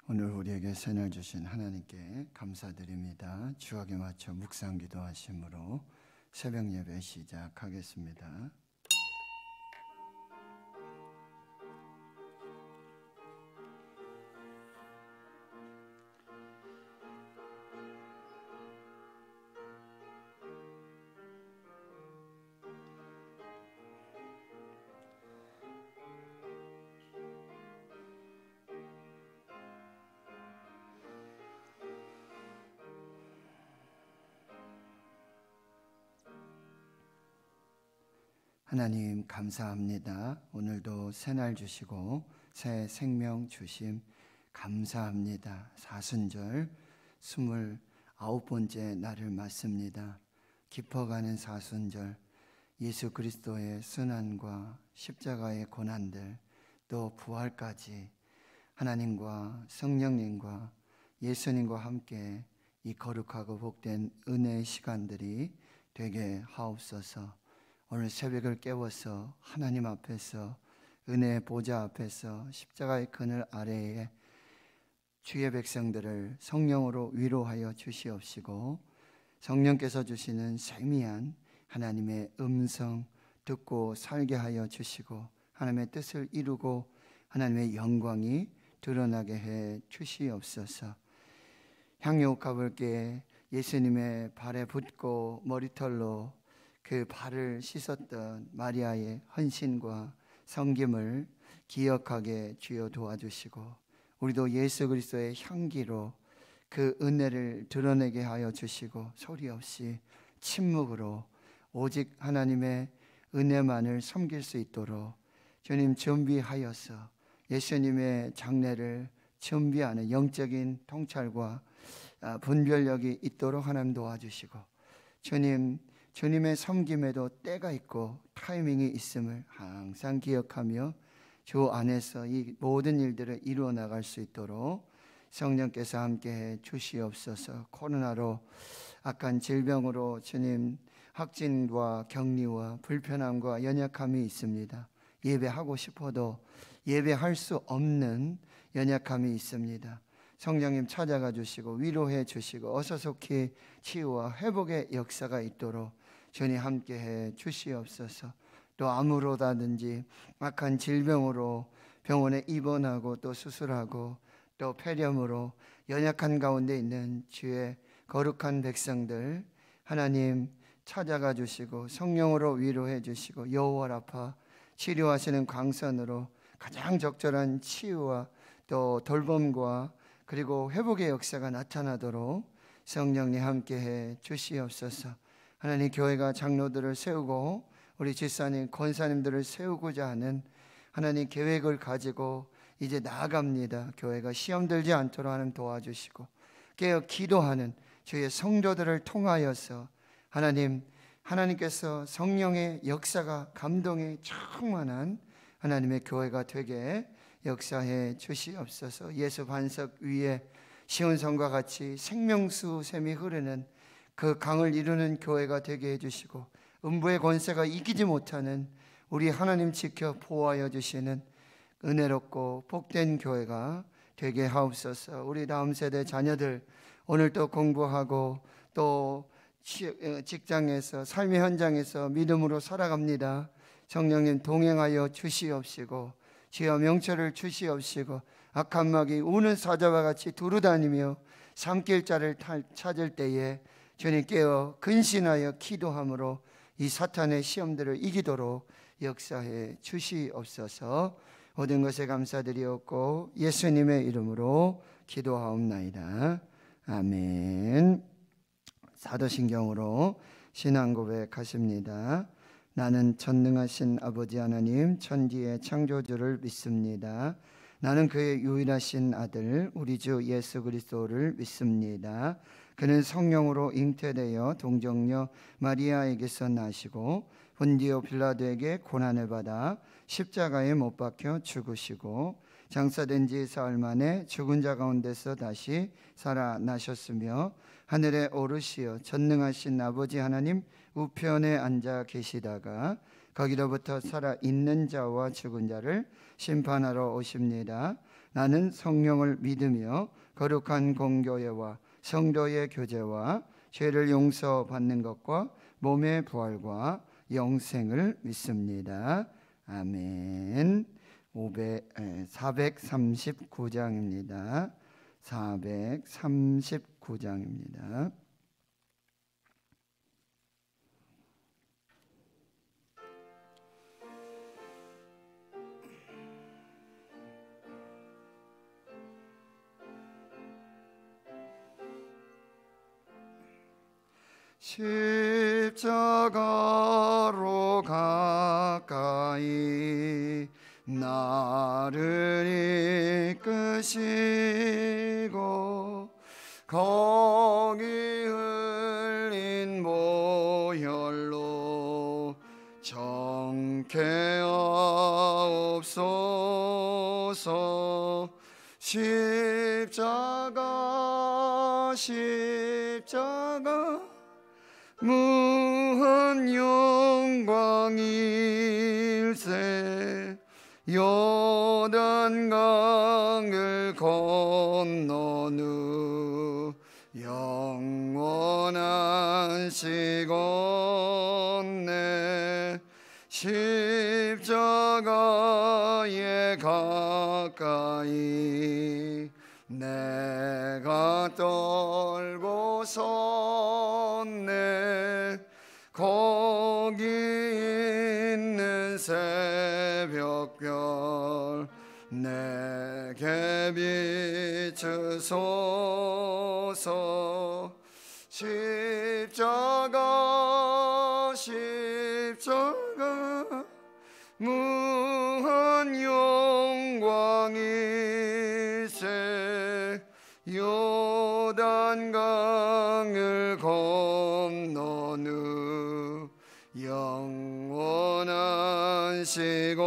오늘 우리에게 새날 주신 하나님께 감사드립니다. 주악에 맞춰 묵상 기도하심으로 새벽 예배 시작하겠습니다. 하나님 감사합니다. 오늘도 새날 주시고 새 생명 주심 감사합니다. 사순절 29번째 날을 맞습니다. 깊어가는 사순절, 예수 그리스도의 순환과 십자가의 고난들, 또 부활까지 하나님과 성령님과 예수님과 함께 이 거룩하고 복된 은혜의 시간들이 되게 하옵소서. 오늘 새벽을 깨워서 하나님 앞에서 은혜의 보좌 앞에서 십자가의 그늘 아래에 주의 백성들을 성령으로 위로하여 주시옵시고, 성령께서 주시는 세미한 하나님의 음성 듣고 살게 하여 주시고, 하나님의 뜻을 이루고 하나님의 영광이 드러나게 해 주시옵소서. 향유옥합을께 예수님의 발에 붓고 머리털로 그 발을 씻었던 마리아의 헌신과 섬김을 기억하게 주여 도와주시고, 우리도 예수 그리스도의 향기로 그 은혜를 드러내게 하여 주시고, 소리 없이 침묵으로 오직 하나님의 은혜만을 섬길 수 있도록 주님 준비하여서 예수님의 장례를 준비하는 영적인 통찰과 분별력이 있도록 하나님 도와주시고, 주님의 섬김에도 때가 있고 타이밍이 있음을 항상 기억하며 주 안에서 이 모든 일들을 이루어 나갈 수 있도록 성령께서 함께해 주시옵소서. 코로나로 악한 질병으로 주님 확진과 격리와 불편함과 연약함이 있습니다. 예배하고 싶어도 예배할 수 없는 연약함이 있습니다. 성령님 찾아가 주시고 위로해 주시고 어서속히 치유와 회복의 역사가 있도록 주님 함께해 주시옵소서. 또 암으로다든지 악한 질병으로 병원에 입원하고 또 수술하고 또 폐렴으로 연약한 가운데 있는 주의 거룩한 백성들 하나님 찾아가 주시고 성령으로 위로해 주시고 여호와 라파 치료하시는 광선으로 가장 적절한 치유와 또 돌봄과 그리고 회복의 역사가 나타나도록 성령님 함께해 주시옵소서. 하나님 교회가 장로들을 세우고 우리 집사님 권사님들을 세우고자 하는 하나님 계획을 가지고 이제 나아갑니다. 교회가 시험 들지 않도록 하나님 도와주시고 깨어 기도하는 주의 성도들을 통하여서 하나님께서 성령의 역사가 감동이 충만한 하나님의 교회가 되게 역사해 주시옵소서. 예수 반석 위에 시온성과 같이 생명수 샘이 흐르는 그 강을 이루는 교회가 되게 해주시고, 음부의 권세가 이기지 못하는 우리 하나님 지켜 보호하여 주시는 은혜롭고 복된 교회가 되게 하옵소서. 우리 다음 세대 자녀들 오늘 또 공부하고 또 직장에서 삶의 현장에서 믿음으로 살아갑니다. 성령님 동행하여 주시옵시고 주여 명철을 주시옵시고 악한 마귀 우는 사자와 같이 두루다니며 삼킬자를 찾을 때에 주님 깨어 근신하여 기도함으로 이 사탄의 시험들을 이기도록 역사해 주시옵소서. 모든 것에 감사드리옵고 예수님의 이름으로 기도하옵나이다. 아멘. 사도신경으로 신앙 고백하십니다. 나는 전능하신 아버지 하나님 천지의 창조주를 믿습니다. 나는 그의 유일하신 아들 우리 주 예수 그리스도를 믿습니다. 그는 성령으로 잉태되어 동정녀 마리아에게서 나시고 본디오 빌라도에게 고난을 받아 십자가에 못 박혀 죽으시고 장사된 지 사흘 만에 죽은 자 가운데서 다시 살아나셨으며 하늘에 오르시어 전능하신 아버지 하나님 우편에 앉아 계시다가 거기로부터 살아있는 자와 죽은 자를 심판하러 오십니다. 나는 성령을 믿으며 거룩한 공교회와 성도의 교제와 죄를 용서받는 것과 몸의 부활과 영생을 믿습니다. 아멘. 439장입니다. 439장입니다. 십자가로 가까이 나를 이끄시고 거기 흘린 보혈로 정케하옵소서. 십자가 무한 영광일세. 요단강을 건넌 후 영원한 시건네 십자가에 가까이 내가 떨고 섰네. 거기 있는 새벽별 내게 비추소서. 십자가 무한 영광일세. 요단강을 건넌 후 영원한 시건네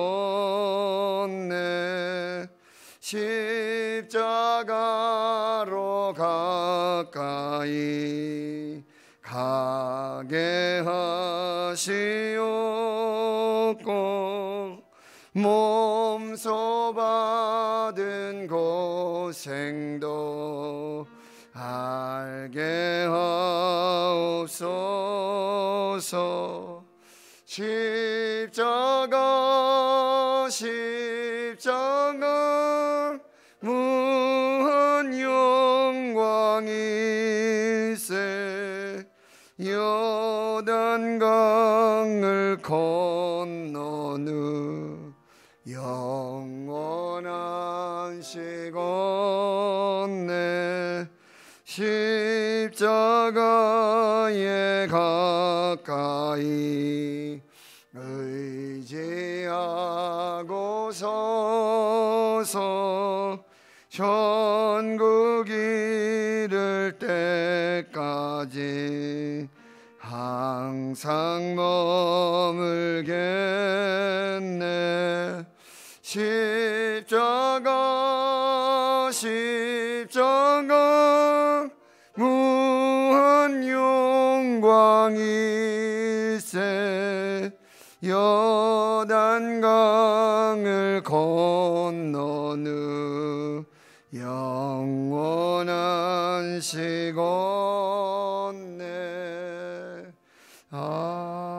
십자가로 가까이 가게 하시옵고 몸소 받은 고생도 알게 하옵소서. 십자가 무한 영광일세. 요단강을 건넌 후 영원한 시건네 십자가에 가까이 의지하고 서서 천국 이를 때까지 항상 머물겠네. 십자가 무한 영광일세. 요단강을 건넌 후 영원한 시건네 아멘.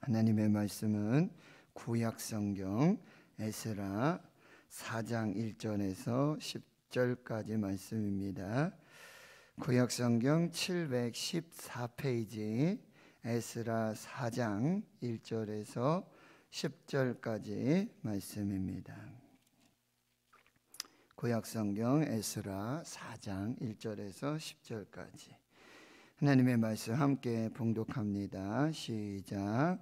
하나님의 말씀은 구약성경 에스라 4장 1절에서 10절까지 말씀입니다. 구약성경 714페이지 에스라 4장 1절에서 10절까지 말씀입니다. 구약성경 에스라 4장 1절에서 10절까지 하나님의 말씀 함께 봉독합니다. 시작.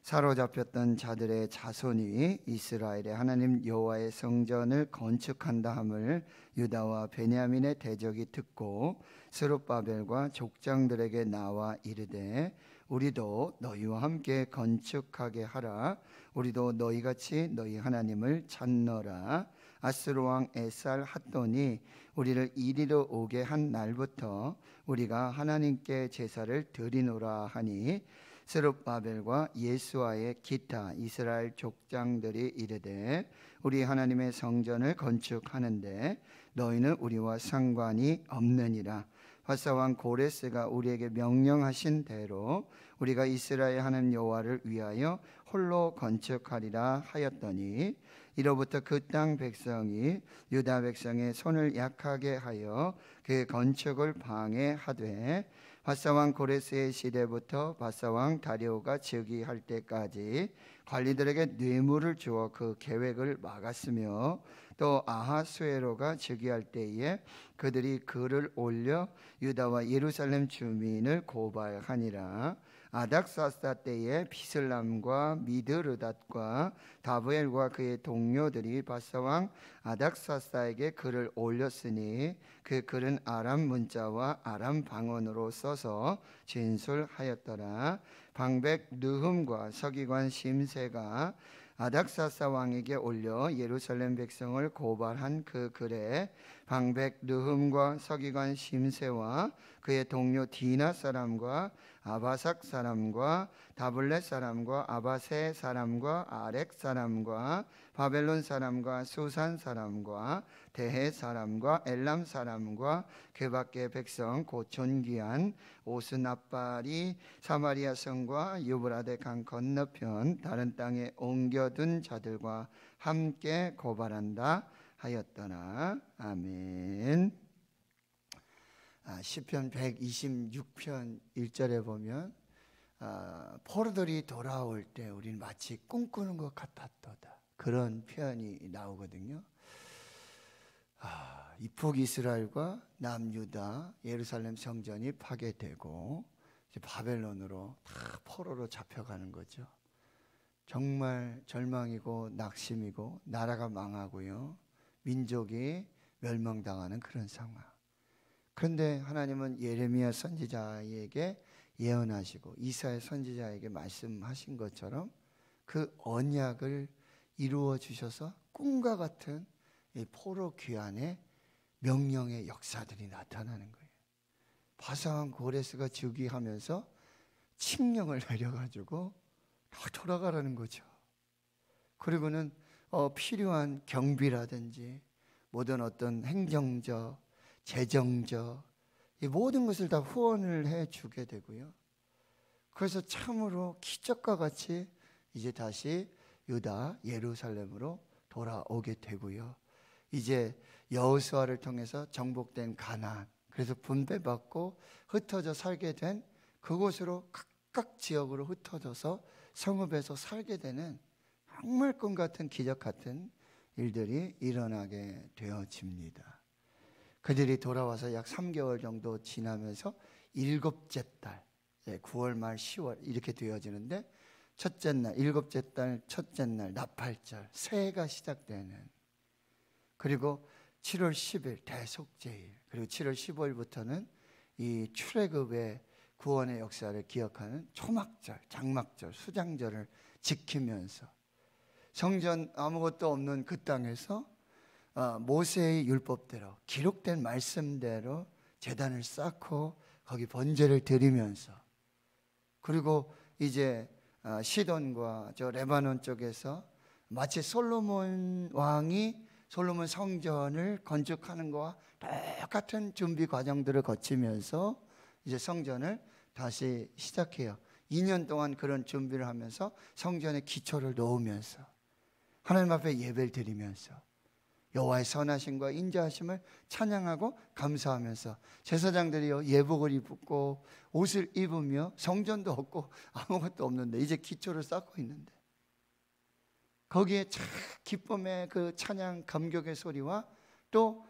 사로잡혔던 자들의 자손이 이스라엘의 하나님 여호와의 성전을 건축한다 함을 유다와 베냐민의 대적이 듣고 스룹바벨과 족장들에게 나와 이르되 우리도 너희와 함께 건축하게 하라. 우리도 너희같이 너희 하나님을 찾노라. 아스루 왕 에살 핫돈이 우리를 이리로 오게 한 날부터 우리가 하나님께 제사를 드리노라 하니 스룹바벨과 예수아의 기타 이스라엘 족장들이 이르되 우리 하나님의 성전을 건축하는데 너희는 우리와 상관이 없느니라. 바사왕 고레스가 우리에게 명령하신 대로 우리가 이스라엘 하나님 여호와를 위하여 홀로 건축하리라 하였더니 이로부터 그 땅 백성이 유다 백성의 손을 약하게 하여 그 건축을 방해하되 바사왕 고레스의 시대부터 바사왕 다리오가 즉위할 때까지 관리들에게 뇌물을 주어 그 계획을 막았으며 또 아하수에로가 즉위할 때에 그들이 글을 올려 유다와 예루살렘 주민을 고발하니라. 아닥사스다 때에 비슬람과 미드르닷과 다브엘과 그의 동료들이 바사왕 아닥사스다에게 글을 올렸으니 그 글은 아람 문자와 아람 방언으로 써서 진술하였더라. 방백 느흠과 서기관 심세가 아닥사스다 왕에게 올려 예루살렘 백성을 고발한 그 글에 방백 느흠과 서기관 심세와 그의 동료 디나 사람과 아바삭 사람과 다블렛 사람과 아바세 사람과 아렉 사람과 바벨론 사람과 수산 사람과 대해 사람과 엘람 사람과 그 밖의 백성 곧 존귀한 오스나발이 사마리아 성과 유브라데 강 건너편 다른 땅에 옮겨둔 자들과 함께 고발한다 하였더라. 아멘. 시편 126편 1절에 보면 포로들이 돌아올 때 우리는 마치 꿈꾸는 것 같았도다, 그런 표현이 나오거든요. 이 북이스라엘과 남유다 예루살렘 성전이 파괴되고 이제 바벨론으로 다 포로로 잡혀가는 거죠. 정말 절망이고 낙심이고 나라가 망하고요, 민족이 멸망당하는 그런 상황. 그런데 하나님은 예레미야 선지자에게 예언하시고 이사야 선지자에게 말씀하신 것처럼 그 언약을 이루어 주셔서 꿈과 같은 이 포로 귀환의 명령의 역사들이 나타나는 거예요. 바사왕 고레스가 즉위하면서 칙령을 내려가지고 돌아가라는 거죠. 그리고는 필요한 경비라든지 모든 어떤 행정적, 재정적 이 모든 것을 다 후원을 해주게 되고요. 그래서 참으로 기적과 같이 이제 다시 유다 예루살렘으로 돌아오게 되고요. 이제 여호수아를 통해서 정복된 가나안, 그래서 분배받고 흩어져 살게 된 그곳으로 각각 지역으로 흩어져서 성읍에서 살게 되는 정말 꿈 같은 기적 같은 일들이 일어나게 되어집니다. 그들이 돌아와서 약 3개월 정도 지나면서 일곱째 달, 9월 말 10월 이렇게 되어지는데 첫째 날, 일곱째 달 첫째 날 나팔절, 새해가 시작되는, 그리고 7월 10일 대속제일, 그리고 7월 15일부터는 이 출애굽의 구원의 역사를 기억하는 초막절, 장막절, 수장절을 지키면서 성전 아무것도 없는 그 땅에서 모세의 율법대로 기록된 말씀대로 제단을 쌓고 거기 번제를 드리면서, 그리고 이제 시돈과 저 레바논 쪽에서 마치 솔로몬 왕이 솔로몬 성전을 건축하는 것과 똑같은 준비 과정들을 거치면서 이제 성전을 다시 시작해요. 2년 동안 그런 준비를 하면서 성전의 기초를 놓으면서 하나님 앞에 예배를 드리면서 여호와의 선하심과 인자하심을 찬양하고 감사하면서 제사장들이요 예복을 입고 옷을 입으며 성전도 없고 아무것도 없는데 이제 기초를 쌓고 있는데 거기에 참 기쁨의 그 찬양 감격의 소리와 또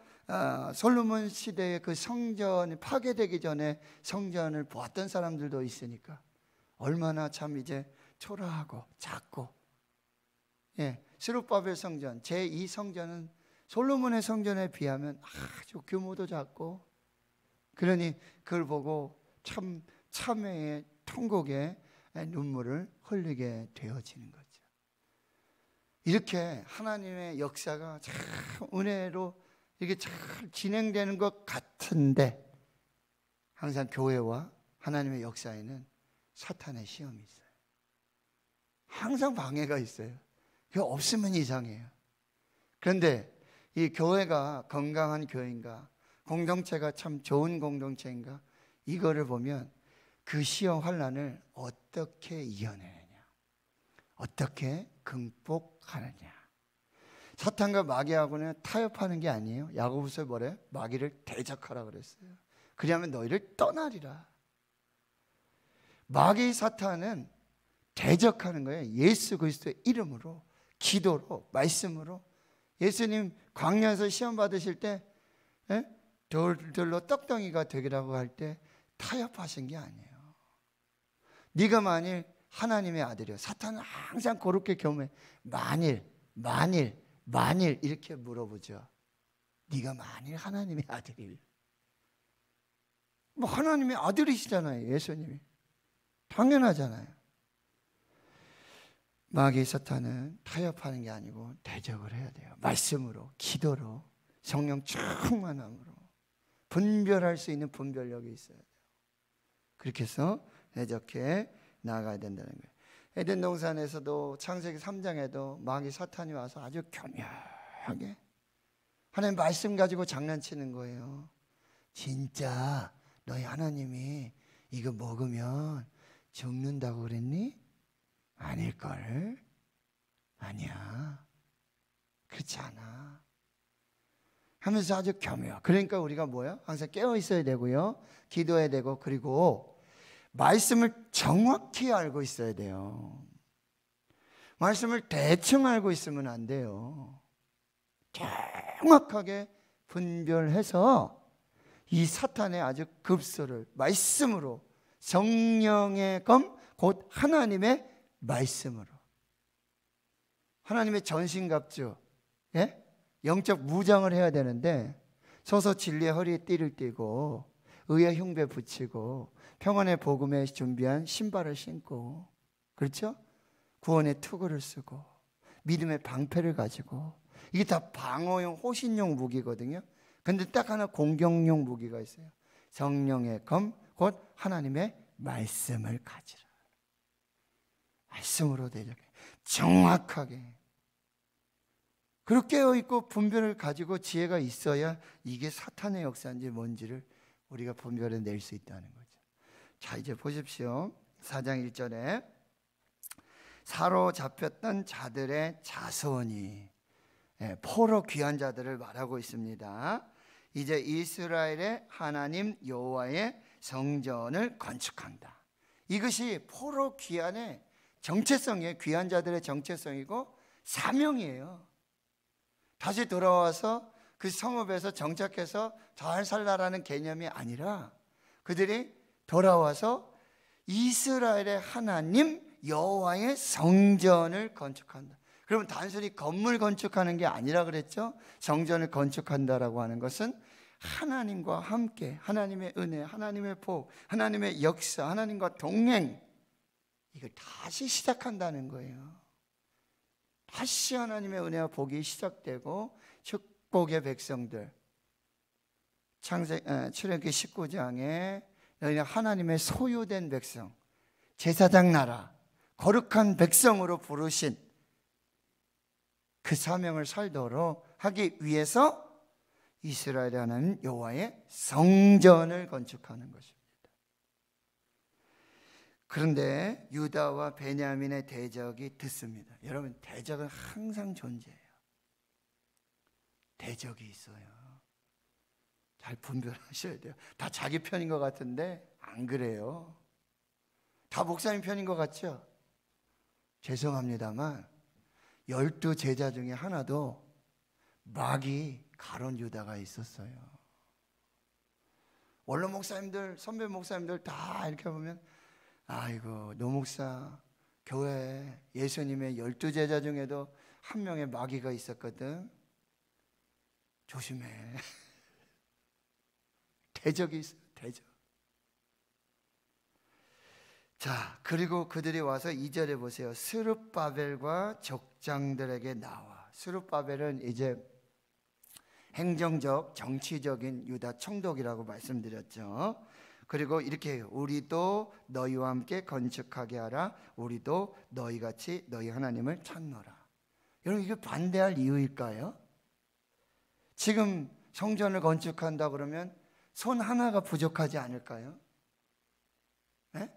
솔로몬 시대의 그 성전이 파괴되기 전에 성전을 보았던 사람들도 있으니까 얼마나 참 이제 초라하고 작고, 스룹바벨 성전 제2성전은 솔로몬의 성전에 비하면 아주 규모도 작고, 그러니 그걸 보고 참 참회의 통곡의 눈물을 흘리게 되어지는 거죠. 이렇게 하나님의 역사가 참 은혜로 이게 잘 진행되는 것 같은데 항상 교회와 하나님의 역사에는 사탄의 시험이 있어요. 항상 방해가 있어요. 그게 없으면 이상해요. 그런데 이 교회가 건강한 교회인가, 공동체가 참 좋은 공동체인가, 이거를 보면 그 시험 환난을 어떻게 이겨내느냐, 어떻게 극복하느냐. 사탄과 마귀하고는 타협하는 게 아니에요. 야고보서에 뭐래요? 마귀를 대적하라 그랬어요. 그리하면 너희를 떠나리라. 마귀 사탄은 대적하는 거예요. 예수 그리스도의 이름으로, 기도로, 말씀으로. 예수님 광야에서 시험 받으실 때 돌들로 떡덩이가 되기라고 할 때 타협하신 게 아니에요. 네가 만일 하나님의 아들이요. 사탄은 항상 그렇게 겸해. 만일 이렇게 물어보죠. 네가 만일 하나님의 아들이면. 뭐 하나님의 아들이시잖아요. 예수님이. 당연하잖아요. 마귀 사탄은 타협하는 게 아니고 대적을 해야 돼요. 말씀으로, 기도로, 성령 충만함으로 분별할 수 있는 분별력이 있어야 돼요. 그렇게 해서 대적해 나가야 된다는 거예요. 에덴 동산에서도 창세기 3장에도 마귀 사탄이 와서 아주 교묘하게 하나님 말씀 가지고 장난치는 거예요. 진짜 너희 하나님이 이거 먹으면 죽는다고 그랬니? 아닐걸? 아니야. 그렇지 않아. 하면서 아주 교묘. 그러니까 우리가 뭐야? 항상 깨어 있어야 되고요. 기도해야 되고, 그리고 말씀을 정확히 알고 있어야 돼요. 말씀을 대충 알고 있으면 안 돼요. 정확하게 분별해서 이 사탄의 아주 급소를 말씀으로, 성령의 검, 곧 하나님의 말씀으로, 하나님의 전신갑주, 예? 영적 무장을 해야 되는데 서서 진리의 허리에 띠를 띠고 의의 흉배 붙이고 평안의 복음에 준비한 신발을 신고, 그렇죠? 구원의 투구를 쓰고 믿음의 방패를 가지고, 이게 다 방어용 호신용 무기거든요. 근데 딱 하나 공격용 무기가 있어요. 성령의 검, 곧 하나님의 말씀을 가지라. 말씀으로 대적해. 정확하게. 그렇게 깨어있고 분별을 가지고 지혜가 있어야 이게 사탄의 역사인지 뭔지를 우리가 분별해낼 수 있다는 거죠. 자, 이제 보십시오. 4장 1절에 사로잡혔던 자들의 자손이, 포로 귀한 자들을 말하고 있습니다. 이제 이스라엘의 하나님 여호와의 성전을 건축한다. 이것이 포로 귀환의 정체성이에요. 귀한 자들의 정체성이고 사명이에요. 다시 돌아와서 그 성읍에서 정착해서 잘 살라라는 개념이 아니라 그들이 돌아와서 이스라엘의 하나님 여호와의 성전을 건축한다. 그러면 단순히 건물 건축하는 게 아니라 그랬죠. 성전을 건축한다라고 하는 것은 하나님과 함께 하나님의 은혜, 하나님의 복, 하나님의 역사, 하나님과 동행, 이걸 다시 시작한다는 거예요. 다시 하나님의 은혜와 복이 시작되고 축복의 백성들, 출애굽기 19장에 너희는 하나님의 소유된 백성, 제사장 나라, 거룩한 백성으로 부르신 그 사명을 살도록 하기 위해서 이스라엘의 하나님 여호와의 성전을 건축하는 것입니다. 그런데 유다와 베냐민의 대적이 듣습니다. 여러분, 대적은 항상 존재해요. 대적이 있어요. 잘 분별하셔야 돼요. 다 자기 편인 것 같은데 안 그래요. 다 목사님 편인 것 같죠? 죄송합니다만 12 제자 중에 하나도 마귀 가론 유다가 있었어요. 원로 목사님들, 선배 목사님들 다 이렇게 보면 아이고, 노 목사 교회 예수님의 12 제자 중에도 한 명의 마귀가 있었거든. 조심해. 대적이 있어요. 대적. 자, 그리고 그들이 와서 2절에 보세요. 스룹바벨과 족장들에게 나와. 스룹바벨은 이제 행정적, 정치적인 유다 총독이라고 말씀드렸죠. 그리고 이렇게 해요. 우리도 너희와 함께 건축하게 하라. 우리도 너희같이 너희 하나님을 찾노라. 여러분, 이게 반대할 이유일까요? 지금 성전을 건축한다 그러면 손 하나가 부족하지 않을까요? 네?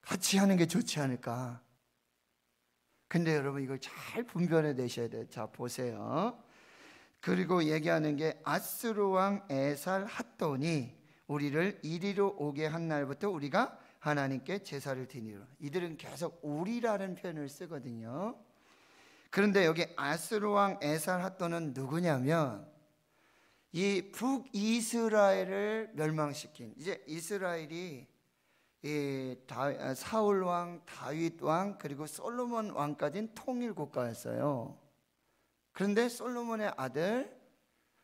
같이 하는 게 좋지 않을까? 근데 여러분, 이걸 잘 분별해 내셔야 돼요. 자, 보세요. 그리고 얘기하는 게 아스루 왕 에살 핫돈이 우리를 이리로 오게 한 날부터 우리가 하나님께 제사를 드리라. 이들은 계속 우리라는 표현을 쓰거든요. 그런데 여기 아스루 왕 에살 핫돈은 누구냐면 이 북이스라엘을 멸망시킨, 이제 이스라엘이 사울 왕, 다윗 왕, 그리고 솔로몬 왕까지는 통일 국가였어요. 그런데 솔로몬의 아들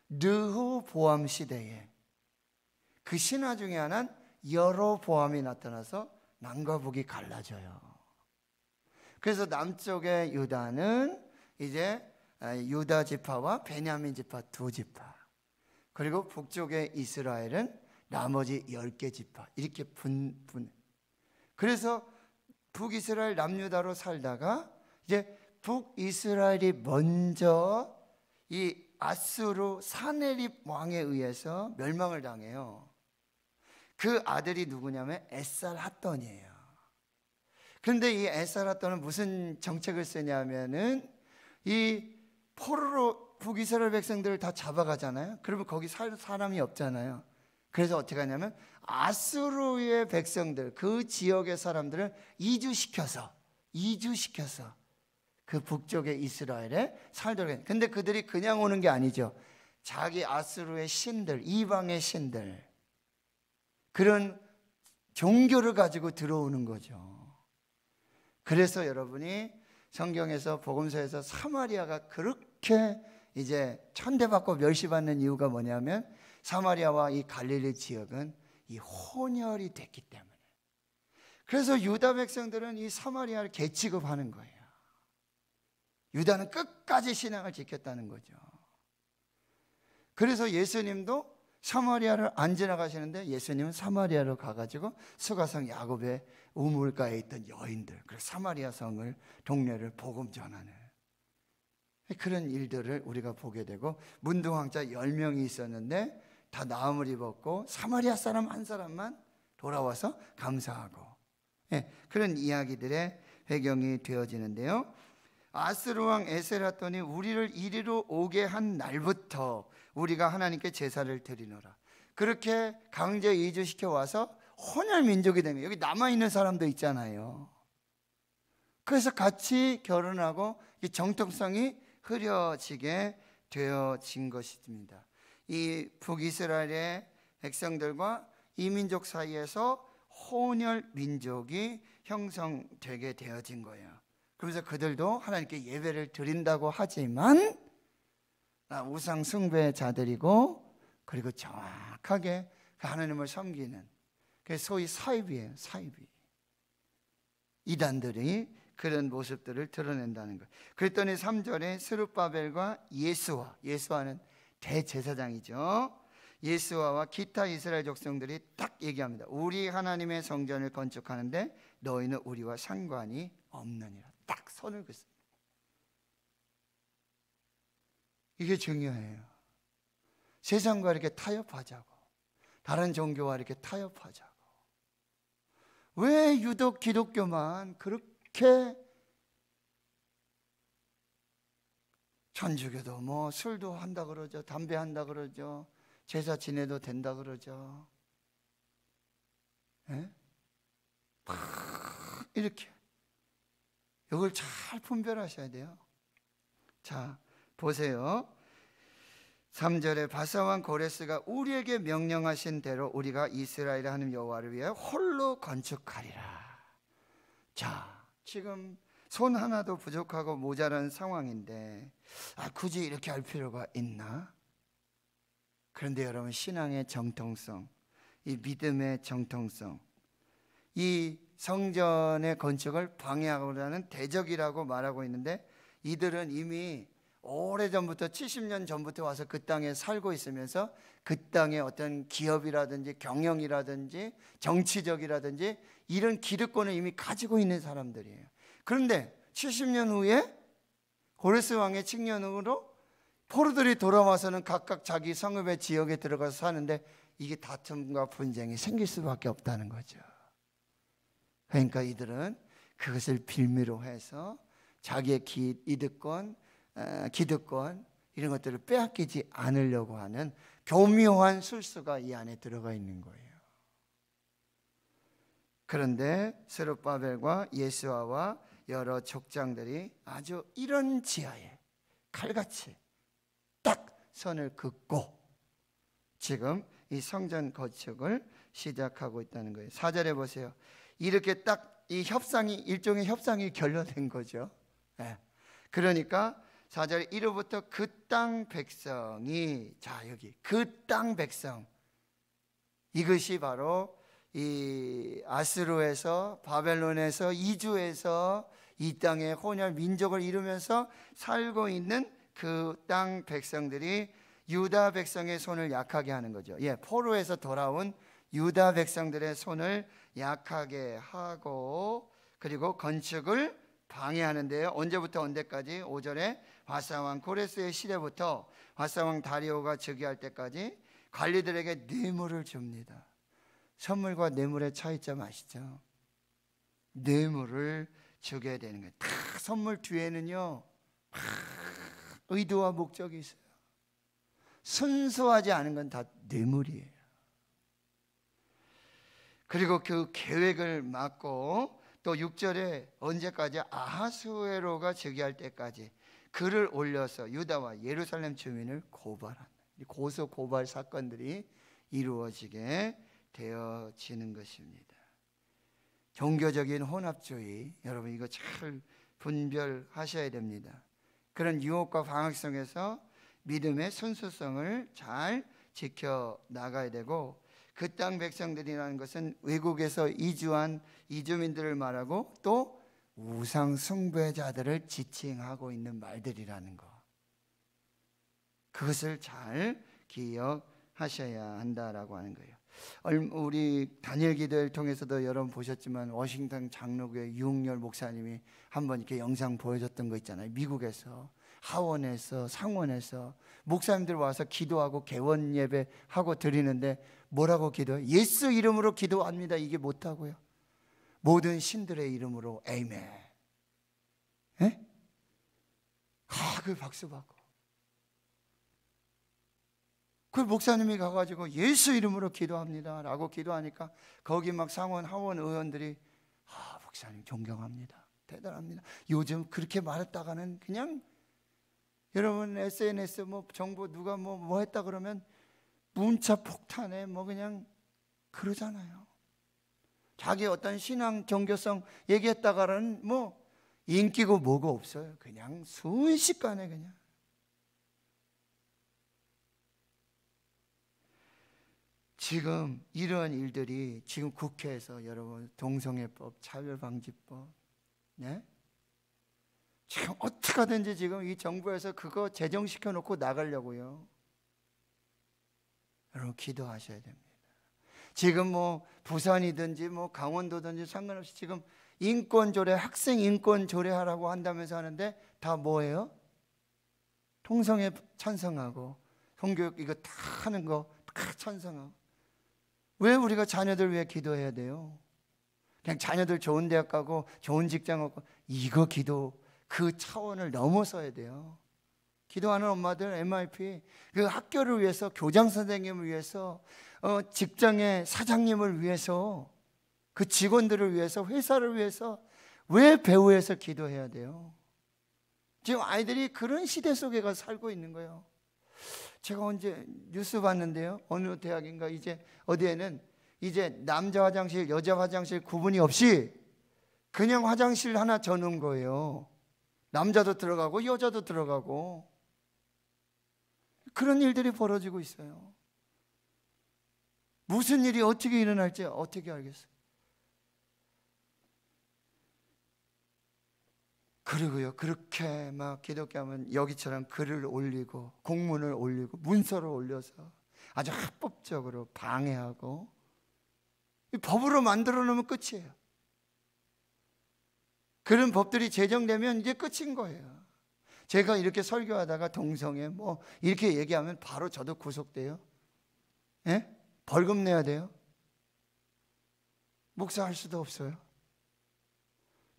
르호보암 시대에 그 신하 중에 하나는 여로보암이 나타나서 남과 북이 갈라져요. 그래서 남쪽의 유다는 이제 유다 지파와 베냐민 지파 두 지파, 그리고 북쪽의 이스라엘은 나머지 10개 지파, 이렇게 분해. 그래서 북이스라엘 남유다로 살다가 이제 북이스라엘이 먼저 이 아수르 사네립 왕에 의해서 멸망을 당해요. 그 아들이 누구냐면 에살 핫돈이에요. 그런데 이 에살 핫돈은 무슨 정책을 쓰냐면은 이 포로로 북이스라엘 백성들을 다 잡아가잖아요. 그러면 거기 살 사람이 없잖아요. 그래서 어떻게 하냐면 아수르의 백성들, 그 지역의 사람들을 이주시켜서 그 북쪽의 이스라엘에 살도록 해요. 근데 그들이 그냥 오는 게 아니죠. 자기 아수르의 신들, 이방의 신들, 그런 종교를 가지고 들어오는 거죠. 그래서 여러분이 성경에서 복음서에서 사마리아가 그렇게 이제 천대받고 멸시받는 이유가 뭐냐면 사마리아와 이 갈릴리 지역은 이 혼혈이 됐기 때문에. 그래서 유다 백성들은 이 사마리아를 개취급하는 거예요. 유다는 끝까지 신앙을 지켰다는 거죠. 그래서 예수님도 사마리아를 안 지나가시는데 예수님은 사마리아로 가가지고 수가성 야곱의 우물가에 있던 여인들, 그리고 사마리아 성을, 동네를 복음 전하는 그런 일들을 우리가 보게 되고, 문둥왕자 10명이 있었는데 다 나음을 입었고 사마리아 사람 한 사람만 돌아와서 감사하고, 그런 이야기들의 배경이 되어지는데요. 아스루 왕 에셀핫돈이 우리를 이리로 오게 한 날부터 우리가 하나님께 제사를 드리노라. 그렇게 강제 이주시켜 와서 혼혈 민족이 된 거예요. 여기 남아있는 사람도 있잖아요. 그래서 같이 결혼하고 이 정통성이 흐려지게 되어진 것입니다. 이 북이스라엘의 백성들과 이민족 사이에서 혼혈 민족이 형성되게 되어진 거예요. 그래서 그들도 하나님께 예배를 드린다고 하지만 우상 숭배자들이고, 그리고 정확하게 하나님을 섬기는, 그게 소위 사이비예요. 사이비 이단들이 그런 모습들을 드러낸다는 거예요. 그랬더니 3절에 스룹바벨과 예수와는 대제사장이죠. 예수와와 기타 이스라엘 족속들이 딱 얘기합니다. 우리 하나님의 성전을 건축하는데 너희는 우리와 상관이 없느니라. 딱 선을 긋습니다. 이게 중요해요. 세상과 이렇게 타협하자고, 다른 종교와 이렇게 타협하자고. 왜 유독 기독교만 그렇게, 천주교도 뭐 술도 한다 그러죠, 담배 한다 그러죠, 제사 지내도 된다 그러죠. 이렇게 이걸 잘 분별하셔야 돼요. 자, 보세요. 3절에 바사왕 고레스가 우리에게 명령하신 대로 우리가 이스라엘의 하나님 여호와를 위해 홀로 건축하리라. 자, 지금 손 하나도 부족하고 모자란 상황인데 굳이 이렇게 할 필요가 있나? 그런데 여러분, 신앙의 정통성, 이 믿음의 정통성, 이 성전의 건축을 방해하고자 하는 대적이라고 말하고 있는데, 이들은 이미 오래전부터 70년 전부터 와서 그 땅에 살고 있으면서 그 땅의 어떤 기업이라든지 경영이라든지 정치적이라든지 이런 기득권을 이미 가지고 있는 사람들이에요. 그런데 70년 후에 고레스 왕의 칙령으로 포로들이 돌아와서는 각각 자기 성읍의 지역에 들어가서 사는데 이게 다툼과 분쟁이 생길 수밖에 없다는 거죠. 그러니까 이들은 그것을 빌미로 해서 자기의 이득권, 기득권 이런 것들을 빼앗기지 않으려고 하는 교묘한 술수가 이 안에 들어가 있는 거예요. 그런데 스룹바벨과 예수아와 여러 족장들이 아주 이런 지하에 칼같이 딱 선을 긋고 지금 이 성전 건축을 시작하고 있다는 거예요. 4절에 보세요. 이렇게 딱 이 협상이 일종의 협상이 결렬된 거죠. 그러니까 4절 1호부터 그 땅 백성이, 자 여기 그 땅 백성, 이것이 바로 이 아스루에서 바벨론에서 이주해서 이 땅에 혼혈 민족을 이루면서 살고 있는 그 땅 백성들이 유다 백성의 손을 약하게 하는 거죠. 포로에서 돌아온 유다 백성들의 손을 약하게 하고 그리고 건축을 방해하는데요. 언제부터 언제까지? 5절에 바사왕 고레스의 시대부터 바사왕 다리오가 즉위할 때까지 관리들에게 뇌물을 줍니다. 선물과 뇌물의 차이점 아시죠? 뇌물을 주게 되는 거예요. 다 선물 뒤에는요 의도와 목적이 있어요. 순수하지 않은 건 다 뇌물이에요. 그리고 그 계획을 막고 또 6절에 언제까지? 아하수에로가 즉위할 때까지 글을 올려서 유다와 예루살렘 주민을 고발하는 고소 고발 사건들이 이루어지게 되어지는 것입니다. 종교적인 혼합주의, 여러분 이거 잘 분별하셔야 됩니다. 그런 유혹과 방학성에서 믿음의 순수성을 잘 지켜나가야 되고, 그 땅 백성들이라는 것은 외국에서 이주한 이주민들을 말하고 또 우상 숭배자들을 지칭하고 있는 말들이라는 거, 그것을 잘 기억하셔야 한다라고 하는 거예요. 우리 다니엘 기도를 통해서도 여러분 보셨지만 워싱턴 장로교회 유흥열 목사님이 한번 이렇게 영상 보여줬던 거 있잖아요. 미국에서 하원에서 상원에서 목사님들 와서 기도하고 개원 예배 하고 드리는데 뭐라고 기도해요? 예수 이름으로 기도합니다. 이게 못하고요. 모든 신들의 이름으로 에이멘. 예? 그 박수 받고. 그 목사님이 가가지고 예수 이름으로 기도합니다 라고 기도하니까 거기 막 상원 하원 의원들이 목사님 존경합니다, 대단합니다. 요즘 그렇게 말했다가는 그냥 여러분 SNS 뭐 정보 누가 뭐 했다 그러면 문자 폭탄에 뭐 그냥 그러잖아요. 자기 어떤 신앙 종교성 얘기했다가는 뭐 인기고 뭐고 없어요. 그냥 순식간에 그냥. 지금 이러한 일들이 지금 국회에서 여러분 동성애법, 차별방지법, 네? 지금 어떻게 하든지 지금 이 정부에서 그거 제정시켜 놓고 나가려고요. 여러분 기도하셔야 됩니다. 지금 뭐 부산이든지 뭐 강원도든지 상관없이 지금 인권조례, 학생 인권조례하라고 한다면서 하는데 다 뭐예요? 통성애 찬성하고 성교육 이거 다 하는 거 다 찬성하고. 왜 우리가 자녀들 위해 기도해야 돼요? 그냥 자녀들 좋은 대학 가고 좋은 직장 얻고 이거 기도 그 차원을 넘어서야 돼요. 기도하는 엄마들 MIP 그 학교를 위해서, 교장 선생님을 위해서, 직장의 사장님을 위해서, 그 직원들을 위해서, 회사를 위해서 왜 배후에서 기도해야 돼요? 지금 아이들이 그런 시대 속에 가서 살고 있는 거예요. 제가 언제 뉴스 봤는데요, 어느 대학인가 이제 어디에는 이제 남자 화장실 여자 화장실 구분이 없이 그냥 화장실 하나 져놓은 거예요. 남자도 들어가고 여자도 들어가고. 그런 일들이 벌어지고 있어요. 무슨 일이 어떻게 일어날지 어떻게 알겠어요? 그리고요, 그렇게 막 기독교하면 여기처럼 글을 올리고 공문을 올리고 문서를 올려서 아주 합법적으로 방해하고 법으로 만들어 놓으면 끝이에요. 그런 법들이 제정되면 이제 끝인 거예요. 제가 이렇게 설교하다가 동성애 뭐 이렇게 얘기하면 바로 저도 구속돼요. 예? 벌금 내야 돼요. 목사할 수도 없어요.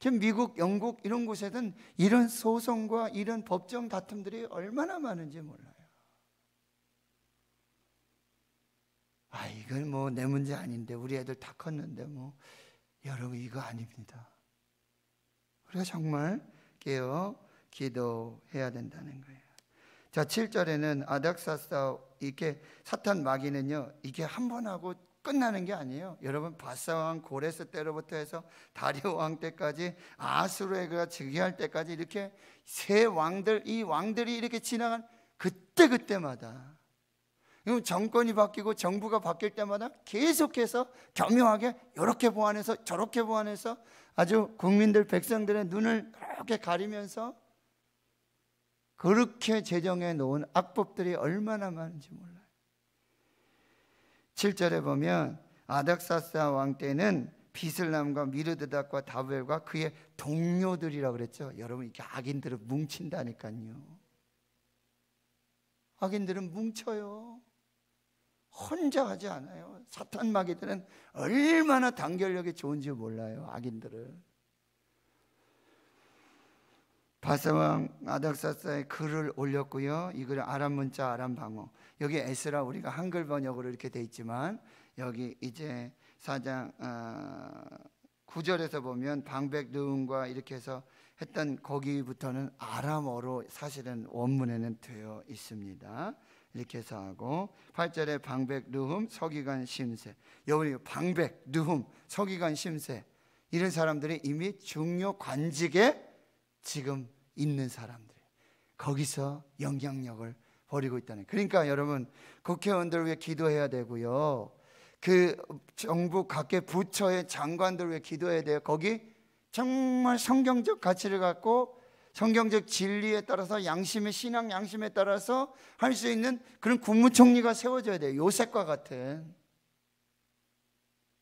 지금 미국, 영국 이런 곳에는 이런 소송과 이런 법정 다툼들이 얼마나 많은지 몰라요. 아, 이건 뭐 내 문제 아닌데, 우리 애들 다 컸는데 뭐. 여러분, 이거 아닙니다. 우리가 정말 깨어 기도해야 된다는 거예요. 자, 7절에는 아닥사스, 이렇게 사탄 마귀는요, 이게 한 번 하고 끝나는 게 아니에요. 여러분, 바사왕 고레스 때로부터 해서 다리오 왕 때까지, 아수르가 즉위할 때까지 이렇게 세 왕들, 이 왕들이 이렇게 지나간 그때마다, 정권이 바뀌고 정부가 바뀔 때마다 계속해서 교묘하게 이렇게 보완해서 저렇게 보완해서 아주 국민들, 백성들의 눈을 이렇게 가리면서 그렇게 제정해 놓은 악법들이 얼마나 많은지 몰라요. 7절에 보면 아닥사스 왕 때는 비슬람과 미르드닥과 다벨과 그의 동료들이라고 그랬죠. 여러분, 이렇게 악인들은 뭉친다니까요. 악인들은 뭉쳐요. 혼자 하지 않아요. 사탄 마귀들은 얼마나 단결력이 좋은지 몰라요. 악인들은. 바사왕 아닥사스의 글을 올렸고요. 이 글은 아람 문자, 아람 방어. 여기 에스라, 우리가 한글 번역으로 이렇게 돼 있지만 여기 이제 4장 9절에서 보면 방백 느음과 이렇게 해서 했던 거기부터는 아람어로 사실은 원문에는 되어 있습니다. 이렇게 해서 하고 8절에 방백 느흠 서기관 심세, 여기 방백 느흠 서기관 심세, 이런 사람들이 이미 중요 관직에 지금 있는 사람들, 거기서 영향력을 벌이고 있다는. 그러니까 여러분, 국회의원들 위해 기도해야 되고요, 그 정부 각계 부처의 장관들 위해 기도해야 돼요. 거기 정말 성경적 가치를 갖고 성경적 진리에 따라서 양심의 신앙 양심에 따라서 할 수 있는 그런 국무총리가 세워져야 돼요. 요셉과 같은,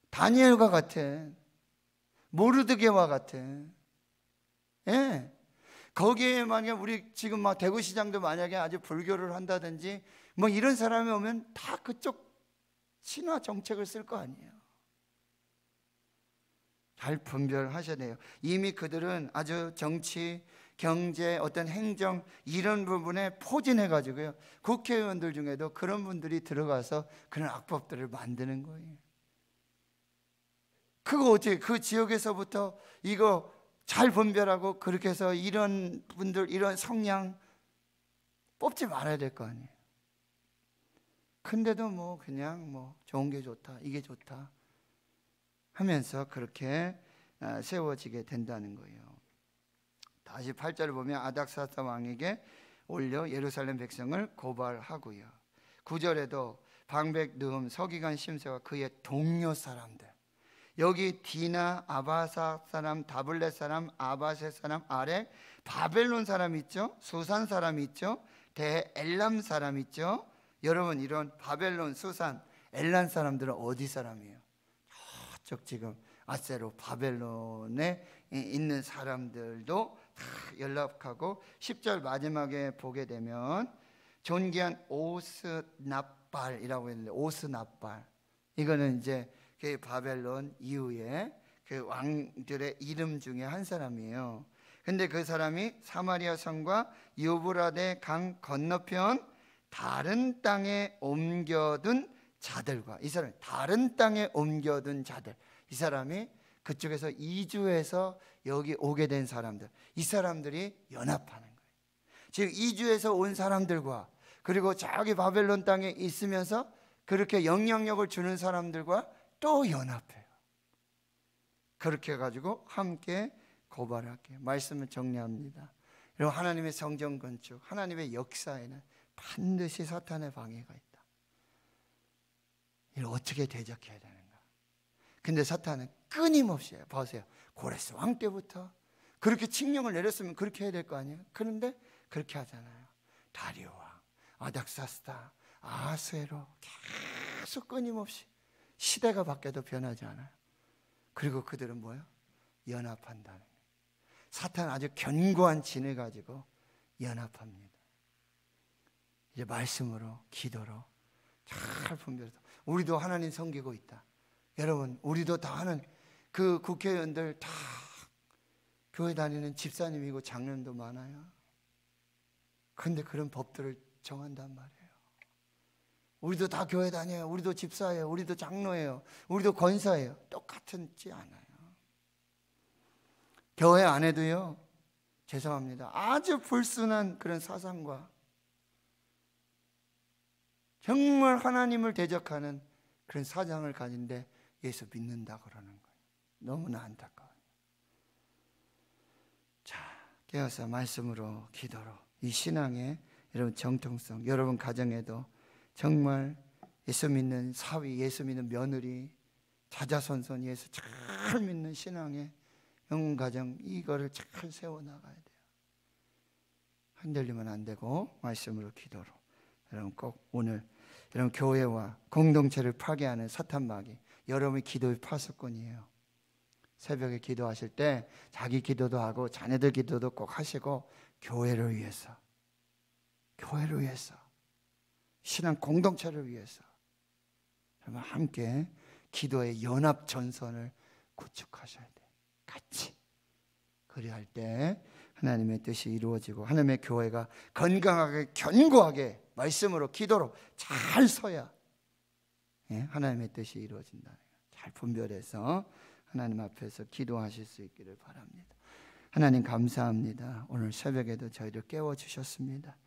다니엘과 같은, 모르드게와 같은. 예. 거기에 만약에 우리 지금 막 대구시장도 만약에 아주 불교를 한다든지 뭐 이런 사람이 오면 다 그쪽 신화 정책을 쓸 거 아니에요. 잘 분별하셔야 돼요. 이미 그들은 아주 정치, 경제, 어떤 행정 이런 부분에 포진해 가지고요, 국회의원들 중에도 그런 분들이 들어가서 그런 악법들을 만드는 거예요. 그거 어떻게, 그 지역에서부터 이거 잘 분별하고 그렇게 해서 이런 분들, 이런 성향 뽑지 말아야 될 거 아니에요. 근데도 뭐 그냥 뭐 좋은 게 좋다, 이게 좋다 하면서 그렇게 세워지게 된다는 거예요. 다시 8절을 보면 아닥사스 왕에게 올려 예루살렘 백성을 고발하고요. 9절에도 방백 느흠 서기관 심세와 그의 동료 사람들, 여기 디나, 아바사 사람, 다블렛 사람, 아바세 사람, 아렉, 바벨론 사람 있죠, 수산 사람 있죠, 대엘람 사람 있죠. 여러분, 이런 바벨론, 수산, 엘란 사람들은 어디 사람이에요? 저쪽 지금 아세로 바벨론에 있는 사람들도 다 연락하고, 10절 마지막에 보게 되면 존귀한 오스납발이라고 했는데, 오스납발, 이거는 이제 그 바벨론 이후에 그 왕들의 이름 중에 한 사람이에요. 근데 그 사람이 사마리아 성과 유브라데 강 건너편 다른 땅에 옮겨둔 자들과, 이 사람이 다른 땅에 옮겨둔 자들, 이 사람이 그쪽에서 이주해서 여기 오게 된 사람들, 이 사람들이 연합하는 거예요. 즉 이주해서 온 사람들과, 그리고 저기 바벨론 땅에 있으면서 그렇게 영향력을 주는 사람들과 또 연합해요. 그렇게 해가지고 함께 고발할게요. 말씀을 정리합니다. 여러분, 하나님의 성전 건축, 하나님의 역사에는 반드시 사탄의 방해가 있다. 이걸 어떻게 대적해야 되는가? 근데 사탄은 끊임없이 해요. 보세요, 고레스 왕 때부터 그렇게 칙령을 내렸으면 그렇게 해야 될 거 아니에요. 그런데 그렇게 하잖아요. 다리오 왕, 아닥사스다, 아하스웨로 계속 끊임없이 시대가 바뀌어도 변하지 않아요. 그리고 그들은 뭐예요? 연합한다는 거예요. 사탄은 아주 견고한 진을 가지고 연합합니다. 이제 말씀으로, 기도로 잘 분별해서 우리도 하나님 섬기고 있다. 여러분, 우리도 다 하는 그 국회의원들 다 교회 다니는 집사님이고 장로님도 많아요. 그런데 그런 법들을 정한단 말이에요. 우리도 다 교회 다녀요. 우리도 집사예요. 우리도 장로예요. 우리도 권사예요. 똑같지 않아요. 교회 안에도요, 죄송합니다, 아주 불순한 그런 사상과 정말 하나님을 대적하는 그런 사상을 가진데 예수 믿는다 그러는 거예요. 너무나 안타까워요. 자, 깨어서 말씀으로, 기도로 이 신앙의 여러분 정통성, 여러분 가정에도 정말 예수 믿는 사위, 예수 믿는 며느리, 자자손손 예수 잘 믿는 신앙의 영혼 가정, 이거를 잘 세워나가야 돼요. 흔들리면 안 되고 말씀으로, 기도로. 여러분 꼭 오늘 여러분 교회와 공동체를 파괴하는 사탄마귀, 여러분의 기도의 파수꾼이에요. 새벽에 기도하실 때 자기 기도도 하고 자녀들 기도도 꼭 하시고, 교회를 위해서, 교회를 위해서, 신앙 공동체를 위해서 여러분 함께 기도의 연합 전선을 구축하셔야 돼요. 같이. 그리할 때 하나님의 뜻이 이루어지고 하나님의 교회가 건강하게 견고하게 말씀으로, 기도로 잘 서야 하나님의 뜻이 이루어진다. 잘 분별해서 하나님 앞에서 기도하실 수 있기를 바랍니다. 하나님 감사합니다. 오늘 새벽에도 저희를 깨워주셨습니다.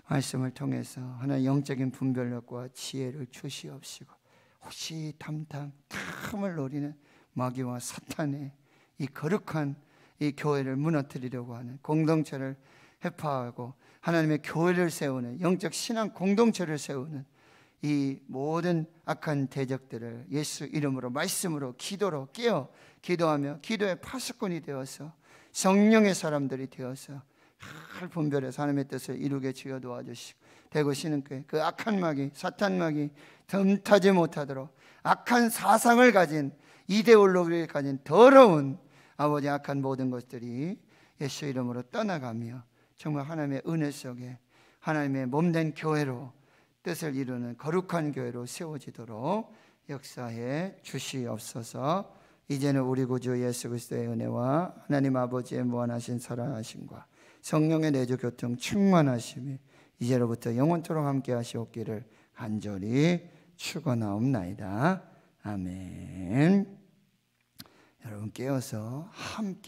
말씀을 통해서 하나님 영적인 분별력과 지혜를 주시옵시고, 호시탐탐 탐을 노리는 마귀와 사탄의 이 거룩한 이 교회를 무너뜨리려고 하는, 공동체를 해파하고 하나님의 교회를 세우는, 영적 신앙 공동체를 세우는 이 모든 악한 대적들을 예수 이름으로, 말씀으로, 기도로 깨어 기도하며 기도의 파수꾼이 되어서 성령의 사람들이 되어서 잘 분별해서 하나님의 뜻을 이루게 주여 도와주시고, 대구 신흥교회 그 악한 마귀, 사탄 마귀 덤타지 못하도록 악한 사상을 가진, 이데올로기를 가진 더러운 아버지 악한 모든 것들이 예수 이름으로 떠나가며 정말 하나님의 은혜 속에 하나님의 몸된 교회로, 뜻을 이루는 거룩한 교회로 세워지도록 역사해 주시옵소서. 이제는 우리 구주 예수 그리스도의 은혜와 하나님 아버지의 무한하신 사랑하심과 성령의 내주 교통 충만하심이 이제로부터 영원토록 함께 하시옵기를 간절히 축원하옵나이다. 아멘. 여러분 깨어서 함께